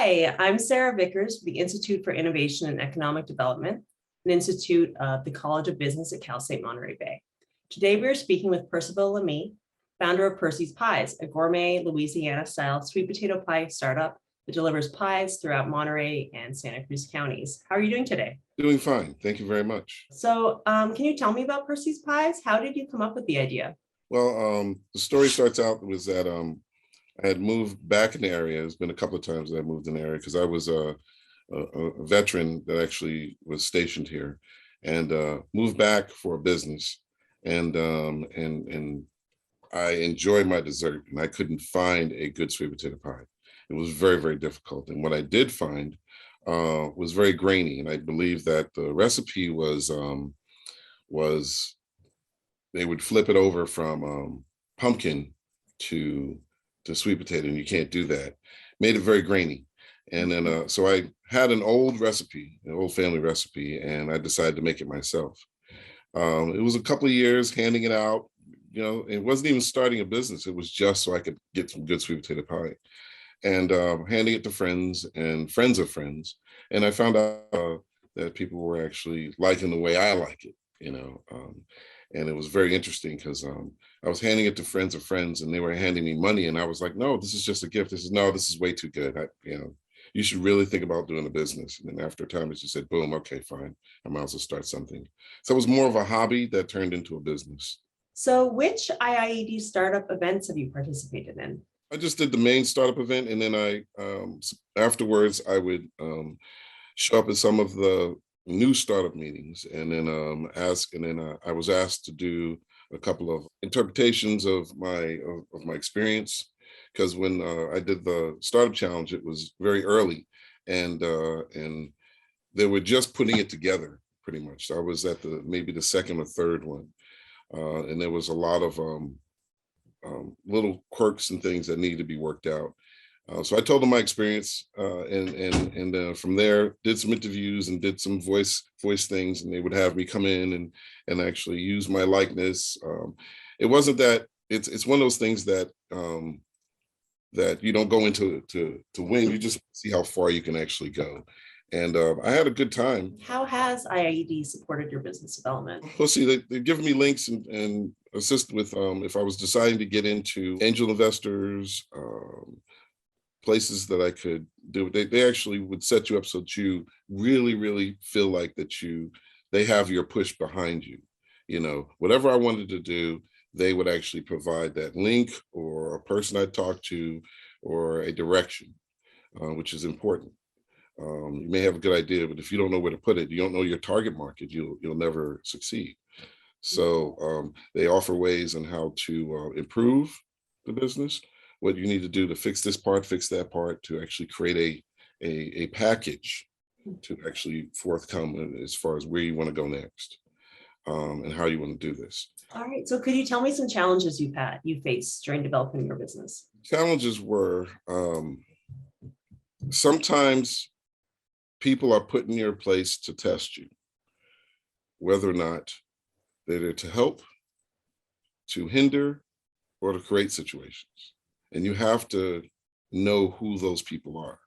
Hi, I'm Sarah Vickers with the Institute for Innovation and Economic Development, an institute of the College of Business at Cal State Monterey Bay. Today, we are speaking with Percival Lammie, founder of Percys Pies, a gourmet Louisiana-style sweet potato pie startup that delivers pies throughout Monterey and Santa Cruz counties. How are you doing today? Doing fine. Thank you very much. So can you tell me about Percys Pies? How did you come up with the idea? Well, the story starts out was that I had moved back in the area. It's been a couple of times that I moved in the area because I was a veteran that actually was stationed here, and moved back for a business, and I enjoy my dessert, and I couldn't find a good sweet potato pie. It was very, very difficult, and what I did find was very grainy, and I believe that the recipe was they would flip it over from pumpkin to sweet potato, and you can't do that. Made it very grainy. And then, so I had an old recipe, an old family recipe, and I decided to make it myself. It was a couple of years handing it out. It wasn't even starting a business. It was just so I could get some good sweet potato pie, and handing it to friends and friends of friends. And I found out that people were actually liking the way I like it, and it was very interesting because I was handing it to friends of friends, and they were handing me money, and I was like, no, this is just a gift. This is way too good. You should really think about doing a business. And then after a time, it just said, boom, okay, fine. I might as well start something. So it was more of a hobby that turned into a business. So which IIED startup events have you participated in? I just did the main startup event, and then afterwards I would show up at some of the new startup meetings, and then I was asked to do a couple of interpretations of my experience, because when I did the Startup Challenge, it was very early, and they were just putting it together pretty much. So I was at maybe the second or third one, and there was a lot of little quirks and things that needed to be worked out. So I told them my experience, and from there did some interviews and did some voice things, and they would have me come in and actually use my likeness. It wasn't that it's one of those things that that you don't go into to win. You just see how far you can actually go. And I had a good time. How has IIED supported your business development? Well, see, they've given me links and assist with if I was deciding to get into angel investors, places that I could do. They actually would set you up so that you really, really feel like that they have your push behind you. Whatever I wanted to do, they would actually provide that link or a person I talked to or a direction, which is important. You may have a good idea, but if you don't know where to put it, you don't know your target market, you'll never succeed. So they offer ways on how to improve the business, what you need to do to fix this part, fix that part, to actually create a package to actually forthcome as far as where you want to go next, and how you want to do this. All right. So could you tell me some challenges you faced during developing your business? Challenges were sometimes people are put in your place to test you, whether or not they're there to help, to hinder, or to create situations. And you have to know who those people are.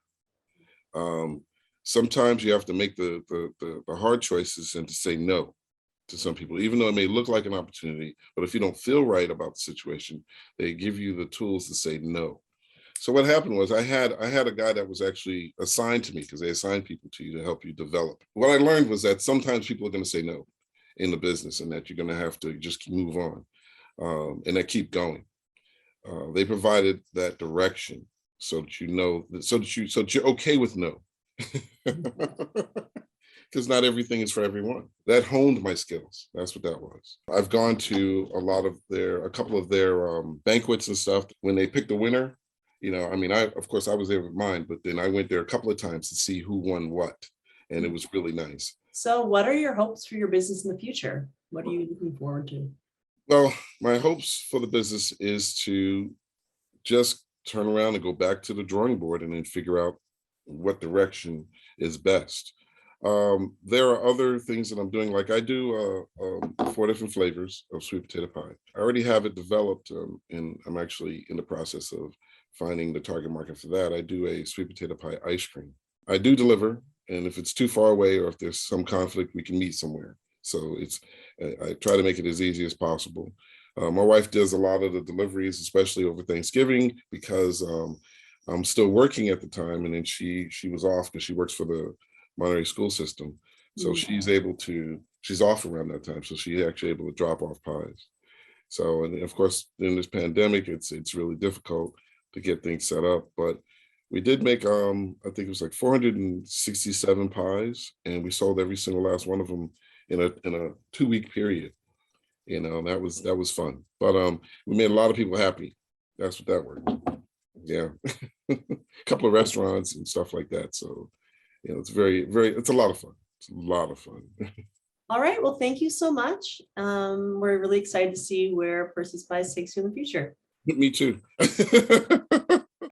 Sometimes you have to make the hard choices and to say no to some people, even though it may look like an opportunity, but if you don't feel right about the situation, they give you the tools to say no. So what happened was I had a guy that was actually assigned to me, because they assign people to you to help you develop. What I learned was that sometimes people are going to say no in the business, and that you're going to have to just move on, and then keep going. They provided that direction so that so that you're okay with no, because not everything is for everyone. That honed my skills. That's what that was. I've gone to a couple of their banquets and stuff. When they picked the winner, of course I was there with mine, but then I went there a couple of times to see who won what, and it was really nice. So what are your hopes for your business in the future? What are you looking forward to? Well, my hopes for the business is to just turn around and go back to the drawing board and then figure out what direction is best. There are other things that I'm doing, like I do 4 different flavors of sweet potato pie. I already have it developed, and I'm actually in the process of finding the target market for that, I do a sweet potato pie ice cream. I do deliver, and if it's too far away or if there's some conflict, we can meet somewhere. So I try to make it as easy as possible. My wife does a lot of the deliveries, especially over Thanksgiving, because I'm still working at the time, and then she was off because she works for the Monterey school system. So she's off around that time. So she's actually able to drop off pies. So, and of course, in this pandemic, it's really difficult to get things set up. But we did make I think it was like 467 pies, and we sold every single last one of them in a 2-week period. That was fun. But we made a lot of people happy. That's what that worked. Yeah. A couple of restaurants and stuff like that. So, it's it's a lot of fun. It's a lot of fun. All right. Well, thank you so much. We're really excited to see where Percys Pies takes you in the future. Me too.